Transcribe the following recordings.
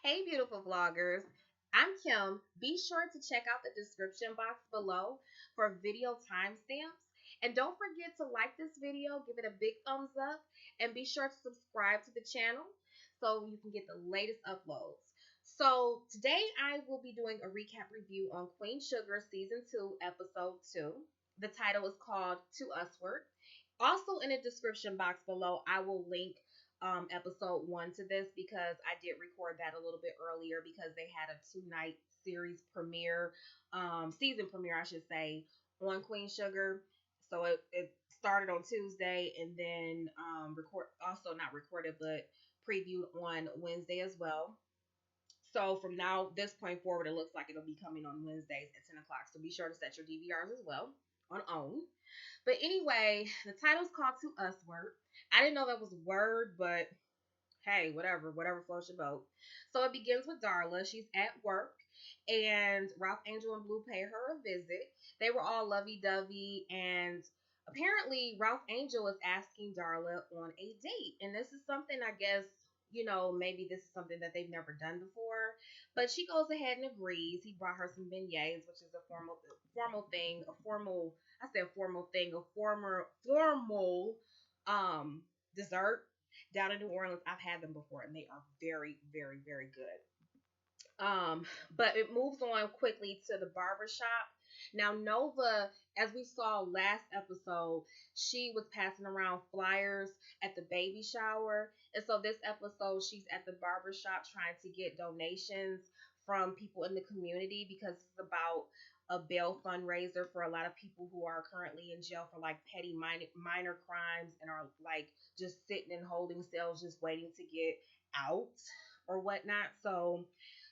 Hey, beautiful vloggers. I'm Kim. Be sure to check out the description box below for video timestamps. And don't forget to like this video, give it a big thumbs up, and be sure to subscribe to the channel so you can get the latest uploads. So today I will be doing a recap review on Queen Sugar Season 2, Episode 2. The title is called To Usward. Also in the description box below, I will link episode 1 to this because I did record that a little bit earlier because they had a 2-night series premiere, season premiere, I should say, on Queen Sugar. So it started on Tuesday and then not recorded, but previewed on Wednesday as well. So from this point forward, it looks like it'll be coming on Wednesdays at 10 o'clock. So be sure to set your DVRs as well on OWN. But anyway, the title's called To Usward. I didn't know that was a word, but hey, whatever floats your boat. So it begins with Darla. She's at work, and Ralph Angel and Blue pay her a visit. They were all lovey-dovey, and apparently Ralph Angel is asking Darla on a date. And this is something, I guess, maybe this is something that they've never done before. But she goes ahead and agrees. He brought her some beignets, which is a formal thing, dessert down in New Orleans. I've had them before and they are very, very, very good. But it moves on quickly to the barber shop. Now, Nova, as we saw last episode, she was passing around flyers at the baby shower. And so this episode, she's at the barber shop trying to get donations from people in the community because it's about a bail fundraiser for a lot of people who are currently in jail for like petty minor crimes and are like just sitting and holding cells just waiting to get out or whatnot. So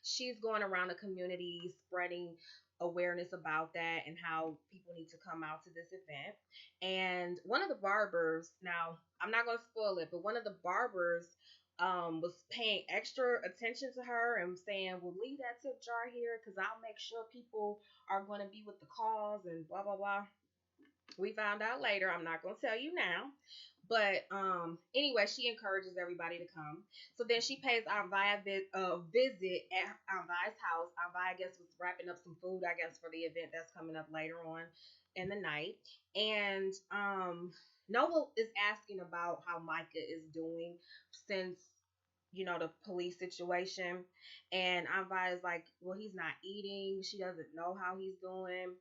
she's going around the community spreading awareness about that and how people need to come out to this event. And one of the barbers, now I'm not going to spoil it, but one of the barbers was paying extra attention to her and saying, well, leave that tip jar here because I'll make sure people are going to be with the cause and blah, blah, blah. We found out later. I'm not going to tell you now. But anyway, she encourages everybody to come. So then she pays Aunt Vi a visit at Aunt Vi's house. Aunt Vi, I guess, was wrapping up some food, I guess, for the event that's coming up later on in the night. And Nova is asking about how Micah is doing since, the police situation. And Aunt Vi is like, well, he's not eating. She doesn't know how he's doing.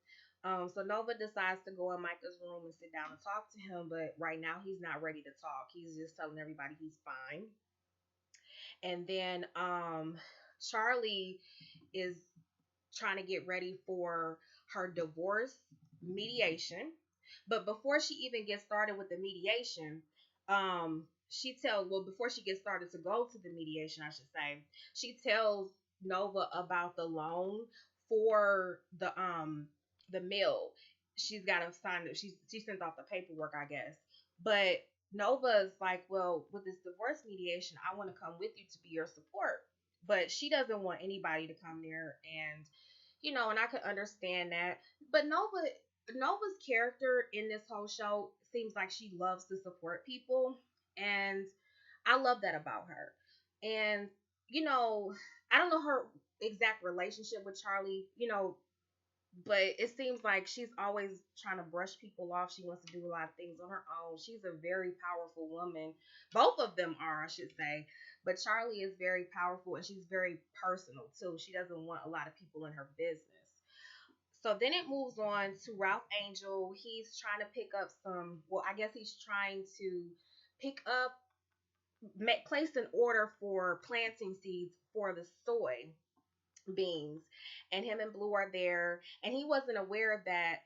So Nova decides to go in Micah's room and sit down and talk to him, but right now he's not ready to talk. He's just telling everybody he's fine. And then Charlie is trying to get ready for her divorce mediation. But before she even gets started with the mediation, before she gets started to go to the mediation, I should say, she tells Nova about the loan for the mill. She's got to sign it. She sent off the paperwork, I guess. But Nova's like, well, with this divorce mediation, I want to come with you to be your support. But she doesn't want anybody to come there, and and I could understand that. But Nova's character in this whole show seems like she loves to support people, and I love that about her. And I don't know her exact relationship with Charlie, but it seems like she's always trying to brush people off. She wants to do a lot of things on her own. She's a very powerful woman. Both of them are, I should say. But Charlie is very powerful and she's very personal too. She doesn't want a lot of people in her business. So then it moves on to Ralph Angel. He's trying to pick up I guess he's trying to pick up, place an order for planting seeds for the soy beings, and him and Blue are there, and he wasn't aware that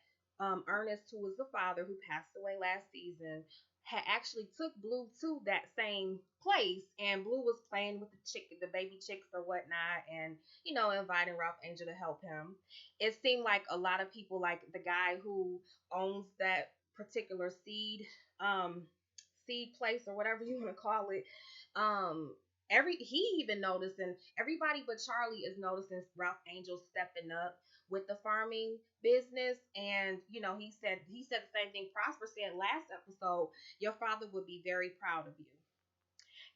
Ernest, who was the father who passed away last season, had actually took Blue to that same place, and Blue was playing with the baby chicks or whatnot, and inviting Ralph Angel to help him. It seemed like a lot of people, like the guy who owns that particular seed place or whatever you want to call it, he even noticed, and everybody but Charlie is noticing Ralph Angel stepping up with the farming business. And he said the same thing Prosper said last episode. Your father would be very proud of you.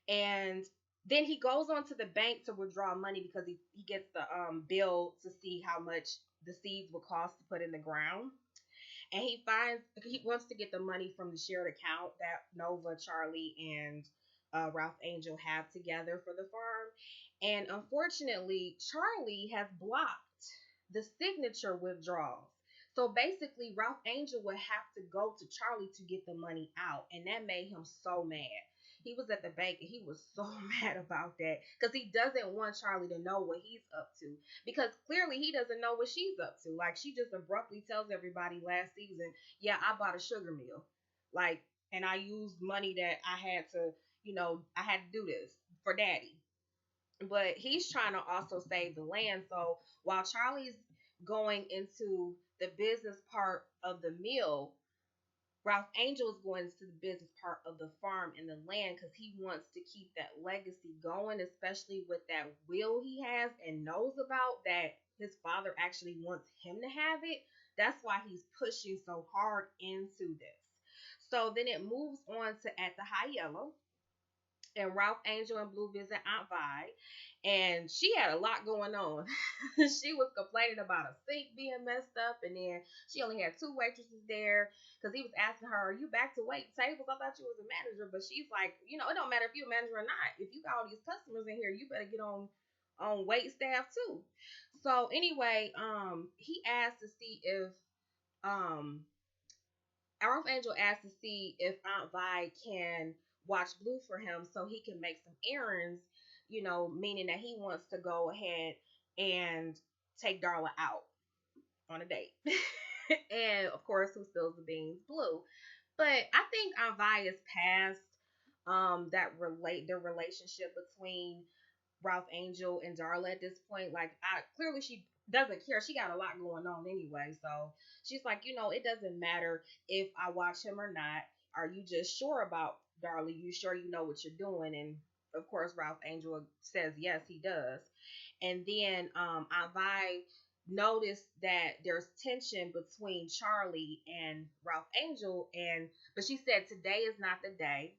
And Then he goes on to the bank to withdraw money because he gets the bill to see how much the seeds will cost to put in the ground. And he wants to get the money from the shared account that Nova, Charlie, and Ralph Angel have together for the farm. And unfortunately, Charlie has blocked the signature withdrawals. So basically, Ralph Angel would have to go to Charlie to get the money out, and that made him so mad. He was at the bank and he was so mad about that because he doesn't want Charlie to know what he's up to, because clearly he doesn't know what she's up to. Like, she just abruptly tells everybody last season, yeah, I bought a sugar mill. Like, and I used money that I had to, I had to do this for daddy. But he's trying to also save the land. So while Charlie's going into the business part of the mill, Ralph Angel is going to the business part of the farm and the land because he wants to keep that legacy going, especially with that will he has and knows about that his father actually wants him to have it. That's why he's pushing so hard into this. So then it moves on to At the High Yellow, and Ralph Angel and Blue visit Aunt Vi, and she had a lot going on. She was complaining about a sink being messed up, and then she only had two waitresses there because he was asking her, "Are you back to wait tables? I thought you was a manager." But she's like, it don't matter if you're a manager or not. If you got all these customers in here, you better get on wait staff too. So anyway, he asked to see if um Ralph Angel asked to see if Aunt Vi can watch Blue for him so he can make some errands, meaning that he wants to go ahead and take Darla out on a date. And of course, who spills the beans? Blue. But I think Aunt Vi is past their relationship between Ralph Angel and Darla at this point. Like, clearly she doesn't care. She got a lot going on anyway. So she's like, it doesn't matter if I watch him or not. Are you just sure about Darla? You sure you know what you're doing? And of course, Ralph Angel says yes, he does. And then Aunt Vi noticed that there's tension between Charlie and Ralph Angel, but she said today is not the day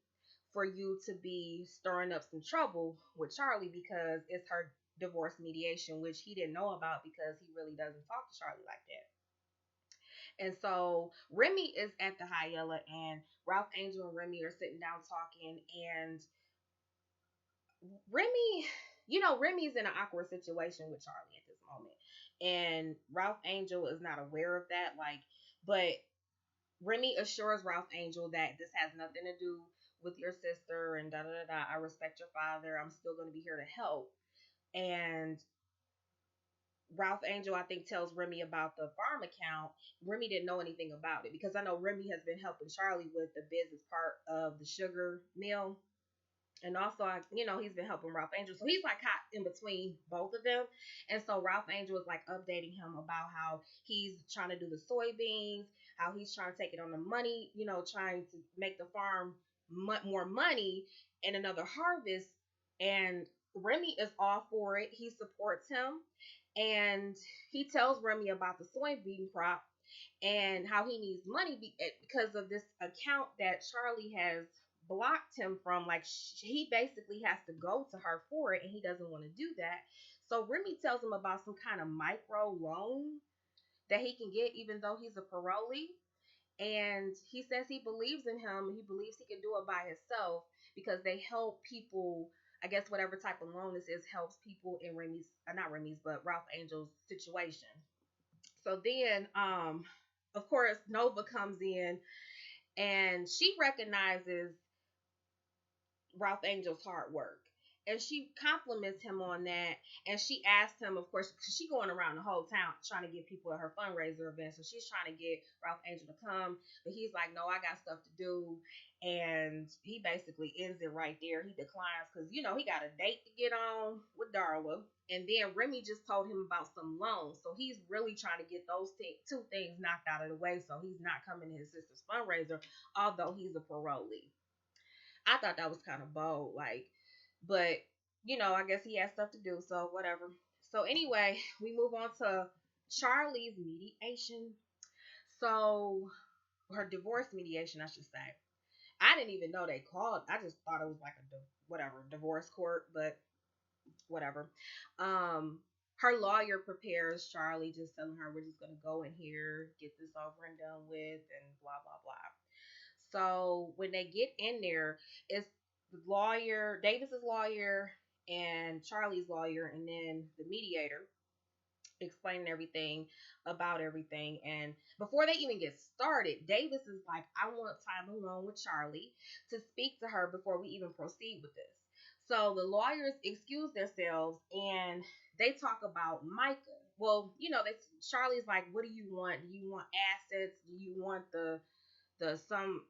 for you to be stirring up some trouble with Charlie because it's her divorce mediation, which he didn't know about because he really doesn't talk to Charlie like that. And so Remy is at the High Yellow, and Ralph Angel and Remy are sitting down talking, and Remy, Remy's in an awkward situation with Charlie at this moment. And Ralph Angel is not aware of that. But Remy assures Ralph Angel that this has nothing to do with your sister and da da da da. I respect your father. I'm still going to be here to help. And Ralph Angel, I think, tells Remy about the farm account. Remy didn't know anything about it because I know Remy has been helping Charlie with the business part of the sugar mill. And also, he's been helping Ralph Angel. So he's like caught in between both of them. And so Ralph Angel is like updating him about how he's trying to do the soybeans, how he's trying to take it on the money, trying to make the farm more money and another harvest. And Remy is all for it. He supports him. And he tells Remy about the soybean crop and how he needs money because of this account that Charlie has blocked him from. Like, he basically has to go to her for it, and he doesn't want to do that. So Remy tells him about some kind of micro loan that he can get, even though he's a parolee. And he says he believes in him. He believes he can do it by himself because they help people. I guess whatever type of loan this is helps people in not Remy's, but Ralph Angel's situation. So then, of course, Nova comes in and she recognizes Ralph Angel's hard work. And she compliments him on that. And she asked him, of course, because she's going around the whole town trying to get people at her fundraiser event. So she's trying to get Ralph Angel to come. But he's like, no, I got stuff to do. And he basically ends it right there. He declines because, he got a date to get on with Darla. And then Remy just told him about some loans. So he's really trying to get those two things knocked out of the way. So he's not coming to his sister's fundraiser, although he's a parolee. I thought that was kind of bold, but I guess he has stuff to do, so whatever. So anyway, we move on to Charlie's mediation. So her divorce mediation, I should say. I didn't even know they called. I just thought it was like a whatever divorce court, but whatever. Um, her lawyer prepares Charlie, just telling her we're just gonna go in here, get this over and done with, and blah blah blah. So when they get in there, it's the lawyer, Davis's lawyer, and Charlie's lawyer, and then the mediator explaining everything about everything. And before they even get started, Davis is like, I want time alone with Charlie to speak to her before we even proceed with this. So the lawyers excuse themselves and they talk about Micah. Well, Charlie's like, what do you want? Do you want assets? Do you want the some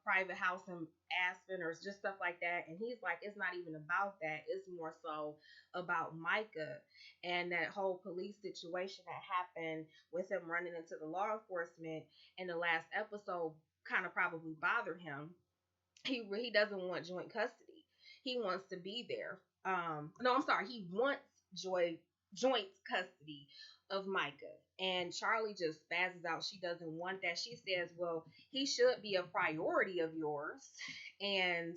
private house in Aspen or just stuff like that? And he's like, it's not even about that. It's more so about Micah and that whole police situation that happened with him running into the law enforcement in the last episode kind of probably bothered him. He doesn't want joint custody. He wants to be there. No, I'm sorry. He wants joint custody of Micah. And Charlie just spazzes out. She doesn't want that. She says, well, he should be a priority of yours. And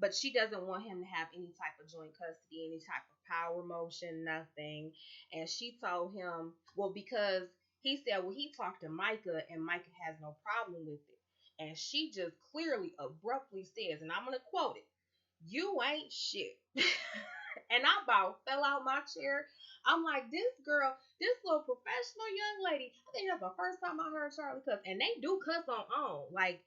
but she doesn't want him to have any type of joint custody, any type of power motion, nothing. And she told him, well, because he said, well, he talked to Micah and Micah has no problem with it. And she just clearly, abruptly says, and I'm going to quote it, you ain't shit. And I about fell out my chair. I'm like, this girl, this little professional young lady, I think that's the first time I heard Charlie cuss. And they do cuss on. Like,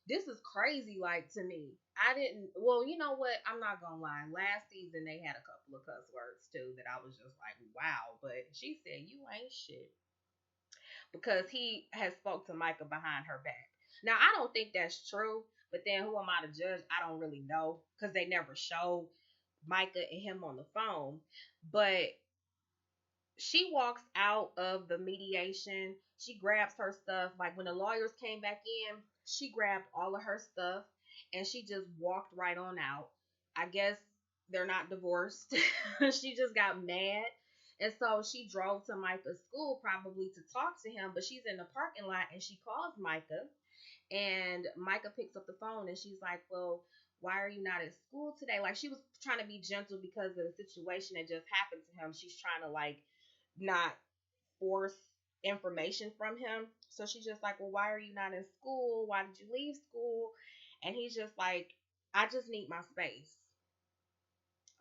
this is crazy, like, to me. I didn't, well, you know what? I'm not going to lie. Last season, they had a couple of cuss words, too, that I was just like, wow. But she said, you ain't shit. Because he has spoke to Micah behind her back. Now, I don't think that's true. But then who am I to judge? I don't really know. Because they never showed Micah and him on the phone. But she walks out of the mediation. She grabs her stuff. Like when the lawyers came back in, she grabbed all of her stuff and she just walked right on out. I guess they're not divorced. She just got mad. And so she drove to Micah's school probably to talk to him, but she's in the parking lot and she calls Micah. And Micah picks up the phone and she's like, well, why are you not at school today? Like she was trying to be gentle because of the situation that just happened to him. She's trying to like not force information from him. So she's just like, well, why are you not in school? Why did you leave school? And he's just like, I just need my space.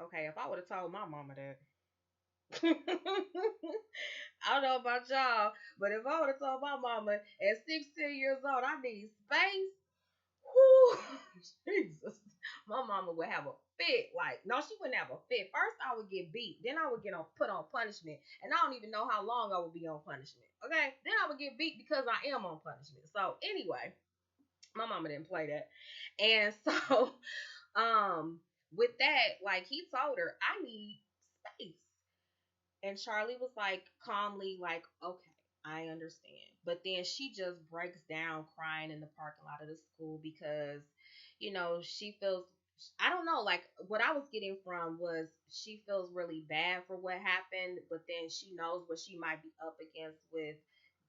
Okay, if I would have told my mama that. I don't know about y'all, but if I would have told my mama at 16 years old I need space, whoo, Jesus, my mama would have a fit. Like, no, she wouldn't have a fit. First, I would get beat. Then I would get put on punishment, and I don't even know how long I would be on punishment. Okay, then I would get beat because I am on punishment. So anyway, my mama didn't play that, and so with that, like he told her, I need space. And Charlie was like calmly, like, okay, I understand. But then she just breaks down crying in the parking lot of the school because, she feels, I don't know, like what I was getting from was she feels really bad for what happened, but then she knows what she might be up against with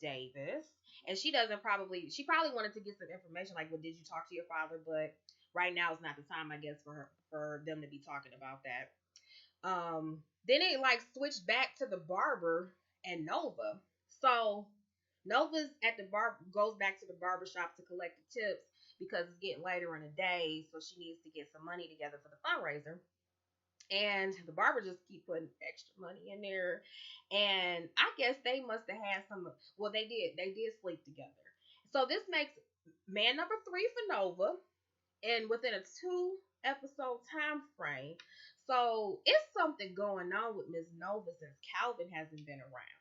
Davis. And she probably wanted to get some information, like, well, did you talk to your father? But right now is not the time, I guess, for them to be talking about that. Then it like switched back to the barber and Nova. So Nova's at the bar, goes back to the barber shop to collect the tips because it's getting later in the day, so she needs to get some money together for the fundraiser. And the barber just keep putting extra money in there. And I guess they must have had some. Well, they did. They did sleep together. So this makes man number 3 for Nova, and within a 2-episode time frame. So it's something going on with Miss Nova since Calvin hasn't been around.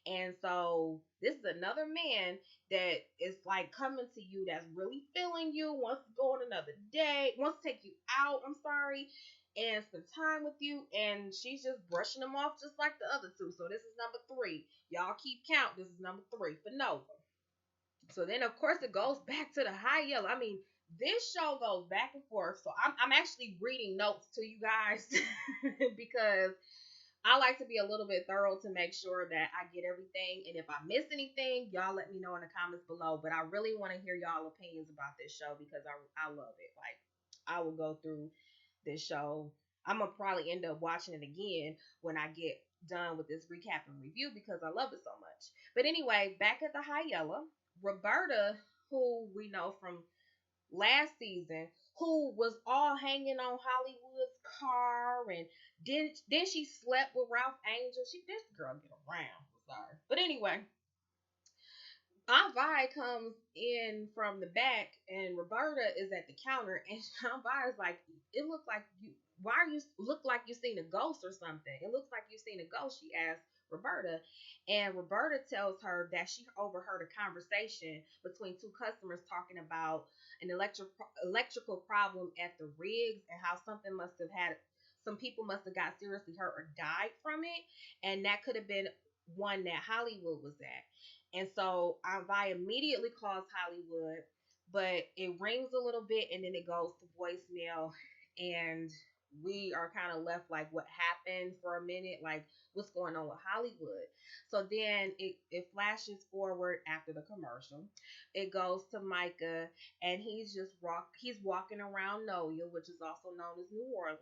And so this is another man that is like coming to you that's really feeling you, wants to go on another date, wants to take you out, I'm sorry, and spend time with you. And she's just brushing him off just like the other two. So this is number 3. Y'all keep count. This is number 3 for Nova. So then, of course, it goes back to the high yellow. I mean, this show goes back and forth. So I'm actually reading notes to you guys because I like to be a little bit thorough to make sure that I get everything. And if I miss anything, y'all let me know in the comments below. But I really want to hear y'all opinions about this show because I love it. Like, I will go through this show. I'm gonna probably end up watching it again when I get done with this recap and review because I love it so much. But anyway, back at the High Yellow, Roberta, who we know from last season, who was all hanging on Hollywood's car, and then she slept with Ralph Angel. This girl get around. Sorry, but anyway, Aunt Vi comes in from the back, and Roberta is at the counter, and Aunt Vi is like, "It looks like you. Why are you look like you seen a ghost or something? It looks like you seen a ghost." She asked Roberta, and Roberta tells her that she overheard a conversation between two customers talking about an electrical problem at the rigs, and how some people must have got seriously hurt or died from it, and that could have been one that Hollywood was at. And so Vi immediately calls Hollywood, but it rings a little bit and then it goes to voicemail. And we are kind of left like, what happened for a minute? Like, what's going on with Hollywood? So then it flashes forward after the commercial. It goes to Micah, and he's walking around Noya, which is also known as New Orleans.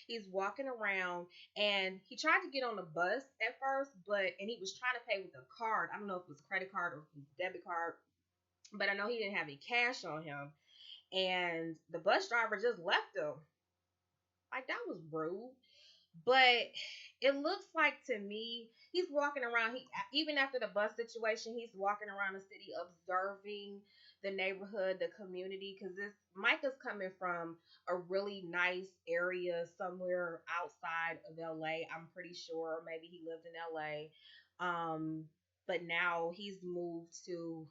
He's walking around, and he tried to get on the bus at first, and he was trying to pay with a card. I don't know if it was a credit card or debit card, but I know he didn't have any cash on him. And the bus driver just left him. Like, that was rude. But it looks like to me, he's walking around. Even after the bus situation, he's walking around the city observing the neighborhood, the community, because this Micah's coming from a really nice area somewhere outside of LA. I'm pretty sure maybe he lived in LA. But now he's moved to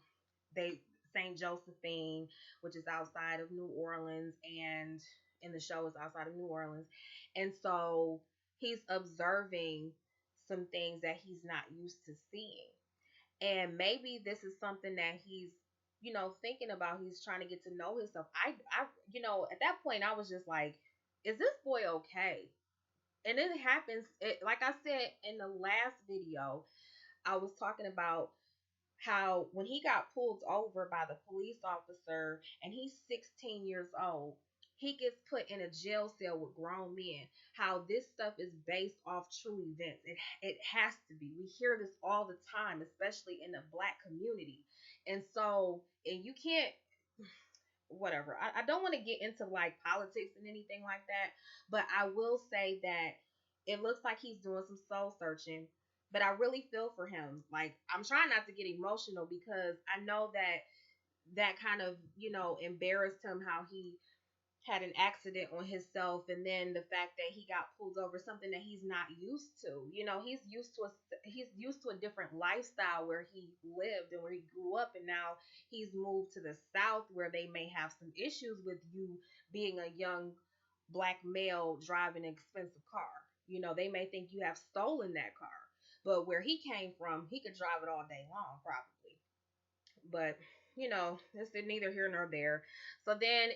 they St. Josephine, which is outside of New Orleans, and in the show is outside of New Orleans. And so he's observing some things that he's not used to seeing. And maybe this is something that he's, thinking about. He's trying to get to know himself. At that point, I was just like, is this boy okay? And it happens, like I said in the last video, I was talking about how when he got pulled over by the police officer and he's 16 years old, he gets put in a jail cell with grown men. How this stuff is based off true events. It has to be. We hear this all the time, especially in the black community. And so, and you can't, whatever. I don't want to get into like politics and anything like that, but I will say that it looks like he's doing some soul searching. But I really feel for him. Like, I'm trying not to get emotional because I know that kind of, embarrassed him, how he had an accident on himself, and then the fact that he got pulled over, something that he's not used to. He's used to a different lifestyle where he lived and where he grew up, and now he's moved to the South where they may have some issues with you being a young black male driving an expensive car. They may think you have stolen that car. But where he came from, he could drive it all day long, probably. But, it's neither here nor there. So then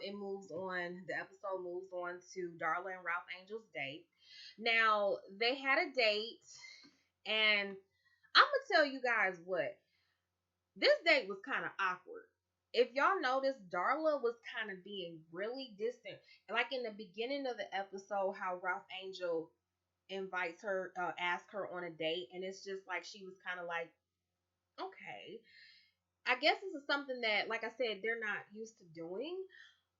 it moves on, the episode moves on to Darla and Ralph Angel's date. Now, they had a date, and I'm going to tell you guys what. This date was kind of awkward. If y'all notice, Darla was kind of being really distant. Like in the beginning of the episode, how Ralph Angel invites her, asks her on a date, and it's just like she was kind of like, okay. I guess this is something that, like I said, they're not used to doing,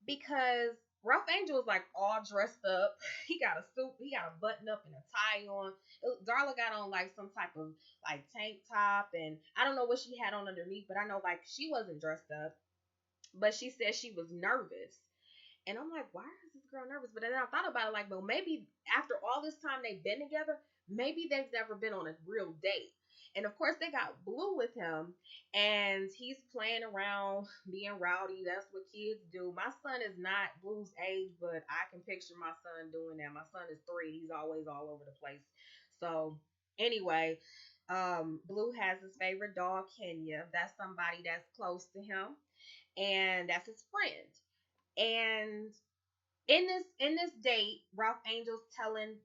because Ralph Angel is like all dressed up. He got a suit, he got a button up and a tie on. Darla got on like some type of like tank top, and I don't know what she had on underneath, but I know like she wasn't dressed up. But she said she was nervous. And I'm like, why is this girl nervous? But then I thought about it, like, well, maybe after all this time they've been together, maybe they've never been on a real date. And of course, they got Blue with him, and he's playing around, being rowdy. That's what kids do. My son is not Blue's age, but I can picture my son doing that. My son is 3. He's always all over the place. So, anyway, Blue has his favorite dog, Kenya. That's somebody that's close to him, and that's his friend. And in this date, Ralph Angel's telling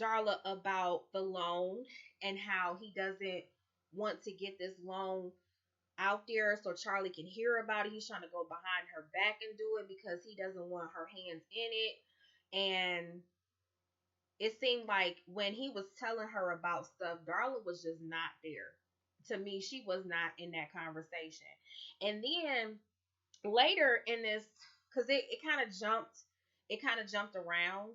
Darla about the loan and how he doesn't want to get this loan out there so Charlie can hear about it. He's trying to go behind her back and do it because he doesn't want her hands in it. And it seemed like when he was telling her about stuff, Darla was just not there. To me, she was not in that conversation. And then later in this, because it kind of jumped around,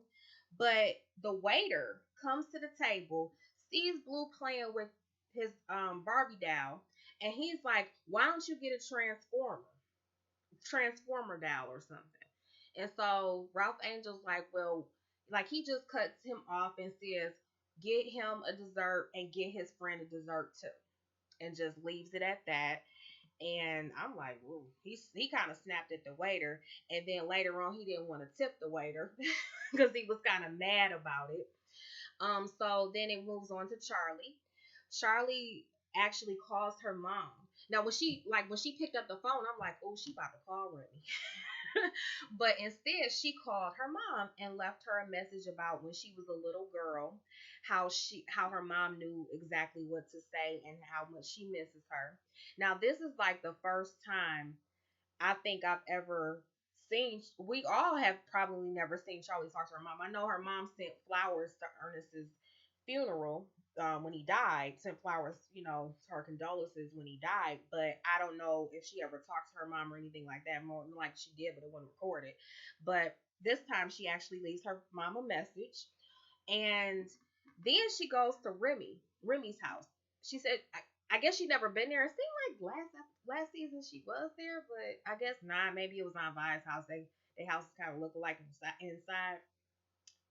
but the waiter comes to the table, sees Blue playing with his Barbie doll, and he's like, "Why don't you get a transformer doll or something?" And so Ralph Angel's like, "Well, like he just cuts him off and says, get him a dessert and get his friend a dessert too," and just leaves it at that. And I'm like, "Ooh," he kind of snapped at the waiter, and then later on he didn't want to tip the waiter because he was kind of mad about it. So then it moves on to Charlie. Charlie actually calls her mom. Now when she picked up the phone, I'm like, "Oh, she about to call Remy." But instead, she called her mom and left her a message about when she was a little girl, how her mom knew exactly what to say and how much she misses her. Now, this is like the first time I think I've ever seen. We all have probably never seen Charlie talk to her mom. I know her mom sent flowers to Ernest's funeral when he died. Sent flowers, to her condolences when he died. But I don't know if she ever talked to her mom or anything like that. More than like she did, but it wasn't recorded. But this time she actually leaves her mom a message, and then she goes to Remy's house. She said, I guess she never been there. It seemed like last season she was there, but I guess not. Maybe it was on Vi's house. They houses kind of look alike inside.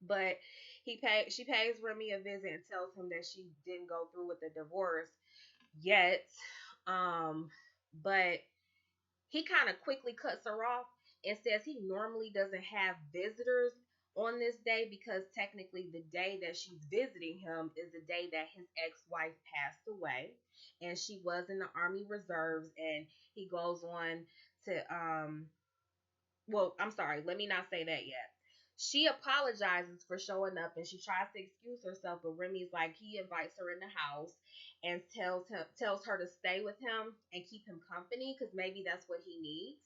But she pays Remy a visit and tells him that she didn't go through with the divorce yet. Um, but he kind of quickly cuts her off and says he normally doesn't have visitors on this day because technically the day that she's visiting him is the day that his ex-wife passed away, and she was in the Army Reserves. And he goes on to well, I'm sorry, let me not say that yet. She apologizes for showing up and she tries to excuse herself, but Remy's like, he invites her in the house and tells her to stay with him and keep him company because maybe that's what he needs.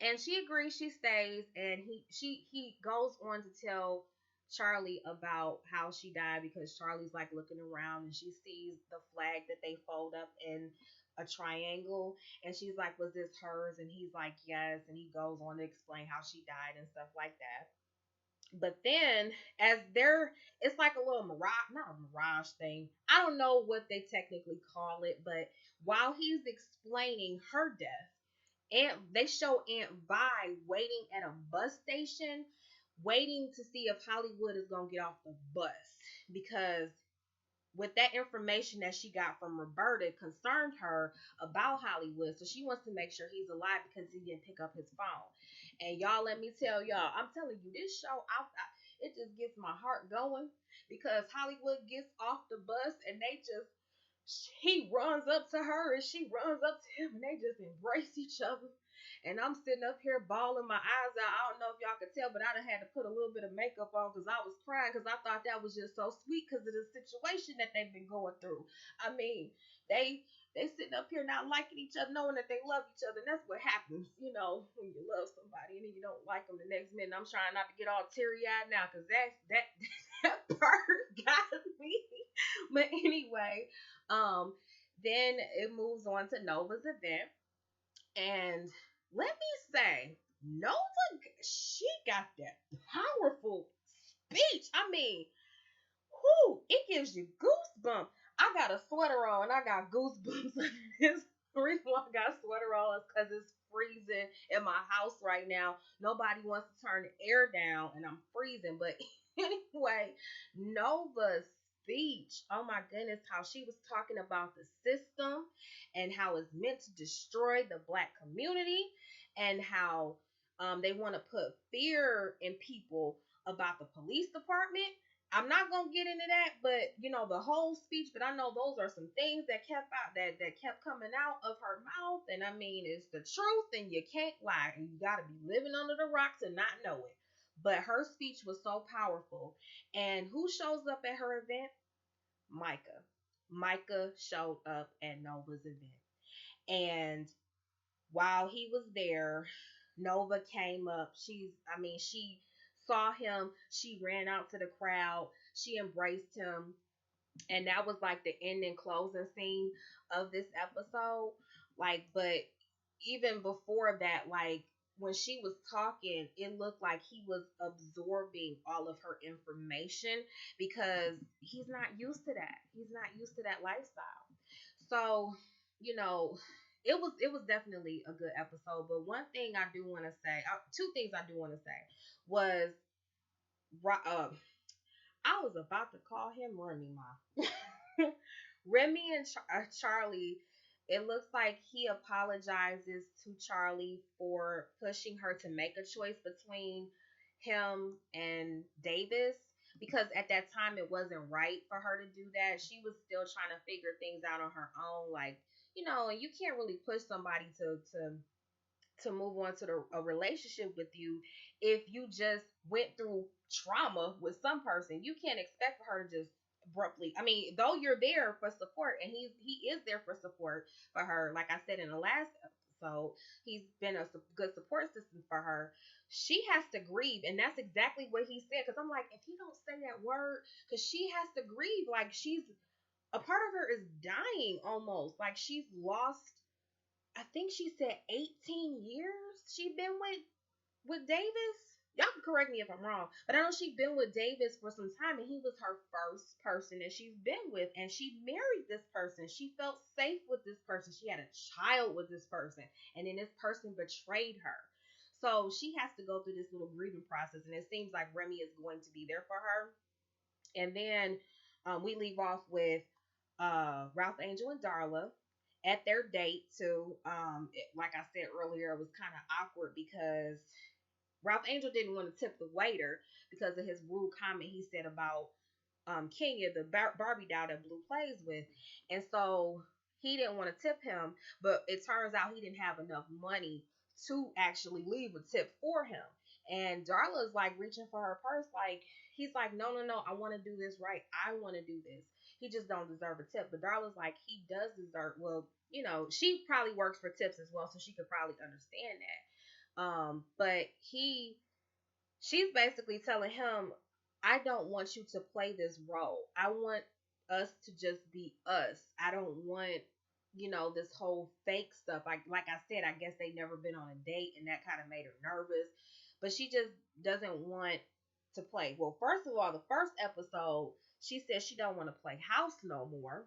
And she agrees, she stays, and he goes on to tell Charlie about how she died because Charlie's like looking around and she sees the flag that they fold up in a triangle, and she's like, "Was this hers?" And he's like, "Yes." And he goes on to explain how she died and stuff like that. But then, as they're, it's like a little mirage, not a mirage thing. I don't know what they technically call it, but while he's explaining her death, and they show Aunt Vi waiting at a bus station, waiting to see if Hollywood is gonna get off the bus because with that information that she got from Roberta concerned her about Hollywood. So she wants to make sure he's alive because he didn't pick up his phone. And y'all, let me tell y'all, I'm telling you, this show, it just gets my heart going because Hollywood gets off the bus and he runs up to her and she runs up to him and they just embrace each other. And I'm sitting up here bawling my eyes out. I don't know if y'all could tell, but I done had to put a little bit of makeup on because I was crying because I thought that was just so sweet because of the situation that they've been going through. I mean, they sitting up here not liking each other, knowing that they love each other. And that's what happens, when you love somebody and then you don't like them the next minute. I'm trying not to get all teary eyed now because that that part got me. But anyway, then it moves on to Nova's event. And let me say, Nova, she got that powerful speech. I mean, whoo, it gives you goosebumps. I got a sweater on. I got goosebumps. This the reason why I got a sweater on is because it's freezing in my house right now. Nobody wants to turn the air down, and I'm freezing. But anyway, Nova's speech. Oh my goodness, how she was talking about the system and how it's meant to destroy the black community and how they want to put fear in people about the police department. I'm not gonna get into that, but the whole speech. But I know those are some things that kept coming out of her mouth, and I mean it's the truth, and you can't lie, and you gotta be living under the rock to not know it. But her speech was so powerful. And who shows up at her event? Micah. Micah showed up at Nova's event. And while he was there, Nova came up. She saw him. She ran out to the crowd. She embraced him. And that was like the ending closing scene of this episode. Like, but even before that, like when she was talking, it looked like he was absorbing all of her information because he's not used to that. He's not used to that lifestyle. So, you know, it was definitely a good episode. But one thing I do want to say, two things I do want to say was, I was about to call him Remy Ma. Remy and Charlie, it looks like he apologizes to Charlie for pushing her to make a choice between him and Davis because at that time it wasn't right for her to do that. She was still trying to figure things out on her own, like, and you can't really push somebody to move on to a relationship with you if you just went through trauma with some person. You can't expect for her to just abruptly. I mean, though you're there for support, and he is there for support for her. Like I said in the last episode, he's been a good support system for her. She has to grieve, and that's exactly what he said. Because I'm like, if he don't say that word, because she has to grieve, like she's a part of her is dying almost, like she's lost. I think she said 18 years she been with Davis. Y'all can correct me if I'm wrong, but I know she been with Davis for some time, and he was her first person that she's been with, and she married this person. She felt safe with this person. She had a child with this person, and then this person betrayed her. So she has to go through this little grieving process, and it seems like Remy is going to be there for her. And then we leave off with Ralph Angel and Darla at their date too. Like I said earlier, it was kind of awkward because Ralph Angel didn't want to tip the waiter because of his rude comment he said about Kenya, the Barbie doll that Blue plays with, and so he didn't want to tip him. But it turns out he didn't have enough money to actually leave a tip for him. And Darla's like reaching for her purse, like he's like, no, no, no, I want to do this right. I want to do this. He just don't deserve a tip. But Darla's like, he does deserve. Well, she probably works for tips as well, so she could probably understand that. But she's basically telling him, I don't want you to play this role. I want us to just be us. I don't want, this whole fake stuff. Like I said, I guess they never been on a date, and that kind of made her nervous. But she just doesn't want to play. Well, first of all, the first episode, she said she don't want to play house no more.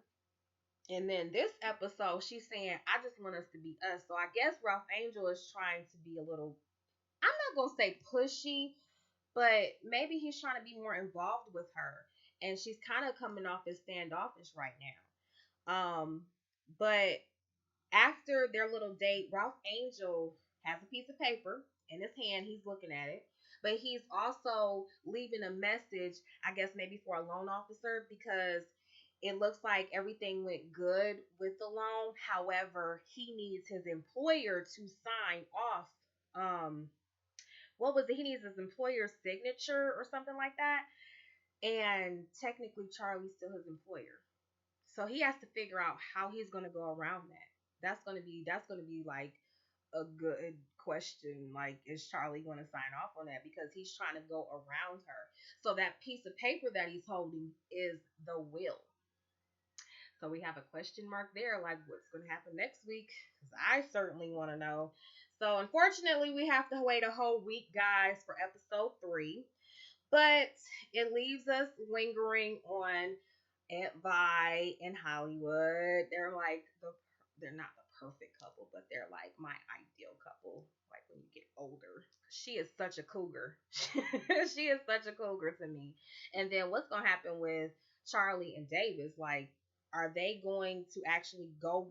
And then this episode, she's saying, I just want us to be us. So I guess Ralph Angel is trying to be a little, I'm not going to say pushy, but maybe he's trying to be more involved with her. And she's kind of coming off as standoffish right now. But after their little date, Ralph Angel has a piece of paper in his hand. He's looking at it. But he's also leaving a message, I guess maybe for a loan officer, because it looks like everything went good with the loan. However, he needs his employer to sign off. What was it? He needs his employer's signature or something like that. And technically, Charlie's still his employer, so he has to figure out how he's going to go around that. That's gonna be like a good question. Like, is Charlie going to sign off on that because he's trying to go around her? So that piece of paper that he's holding is the will. So we have a question mark there, like what's going to happen next week? Because I certainly want to know. So unfortunately, we have to wait a whole week, guys, for episode 3. But it leaves us lingering on Aunt Vi and Hollywood. They're not the perfect couple, but they're like my ideal couple. Like when you get older, she is such a cougar. She is such a cougar to me. And then what's gonna happen with Charlie and Davis? Like, are they going to actually go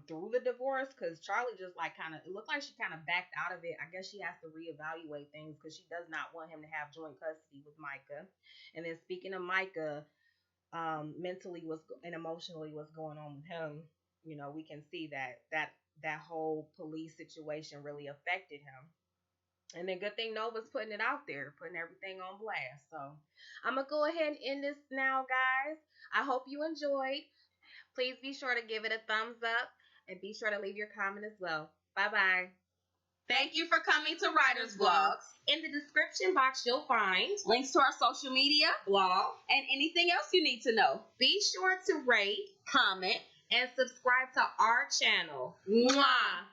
through the divorce? Because Charlie just like kind of, it looked like she kind of backed out of it. I guess she has to reevaluate things because she does not want him to have joint custody with Micah. And then speaking of Micah, mentally and emotionally what's going on with him, we can see that whole police situation really affected him. And then good thing Nova's putting it out there, putting everything on blast. So I'm going to go ahead and end this now, guys. I hope you enjoyed. Please be sure to give it a thumbs up and be sure to leave your comment as well. Bye-bye. Thank you for coming to Writer's Vlogs. In the description box, you'll find links to our social media, blog, and anything else you need to know. Be sure to rate, comment, and subscribe to our channel. Mwah!